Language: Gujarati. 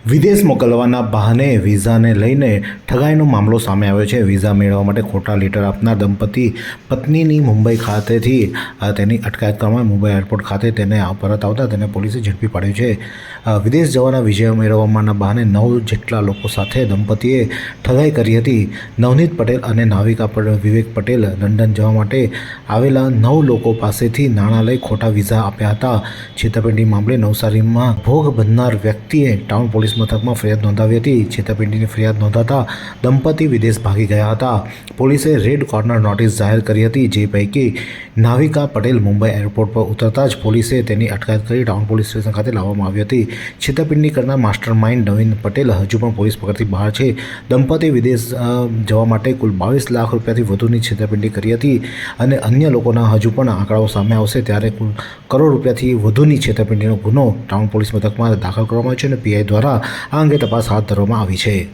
વિદેશ મોકલવાના બહાને વિઝાને લઈને ઠગાઈનો મામલો સામે આવ્યો છે। વિઝા મેળવવા માટે ખોટા લેટર આપનાર દંપતી પત્નીની મુંબઈ ખાતેથી તેની અટકાયત કરવામાં મુંબઈ એરપોર્ટ ખાતે તેને પરત આવતા તેને પોલીસે ઝડપી પાડ્યો છે। વિદેશ જવાના વિઝા મેળવવાના બહાને 9 જેટલા લોકો સાથે દંપતીએ ઠગાઈ કરી હતી। નવનીત પટેલ અને નાવિકા વિવેક પટેલ લંડન જવા માટે આવેલા 9 લોકો પાસેથી નાણાં લઈ ખોટા વિઝા આપ્યા હતા। છેતરપિંડી મામલે નવસારીમાં ભોગ બનનાર વ્યક્તિએ ટાઉન પોલીસ મથકમાં ફરિયાદ નોંધાવી હતી। છેતરપિંડીની ફરિયાદ નોંધાતા દંપતી વિદેશ ભાગી ગયા હતા। પોલીસે રેડ કોર્નર નોટિસ જાહેર કરી હતી, જે પૈકી નાવિકા પટેલ મુંબઈ એરપોર્ટ પર ઉતરતા જ પોલીસે તેની અટકાયત કરી ટાઉન પોલીસ સ્ટેશન ખાતે લાવવામાં આવી હતી। છેતરપિંડી કરનાર માસ્ટર માઇન્ડ નવીન પટેલ હજુ પણ પોલીસ પકડથી બહાર છે। દંપતી વિદેશ જવા માટે કુલ 22 લાખ રૂપિયાથી વધુની છેતરપિંડી કરી હતી અને અન્ય લોકોના હજુ પણ આંકડાઓ સામે આવશે ત્યારે કુલ કરોડ રૂપિયાથી વધુની છેતરપિંડીનો ગુનો ટાઉન પોલીસ મથકમાં દાખલ કરવામાં આવ્યો છે અને પીઆઈ દ્વારા આ અંગે તપાસ હાથ ધરવામાં આવી છે।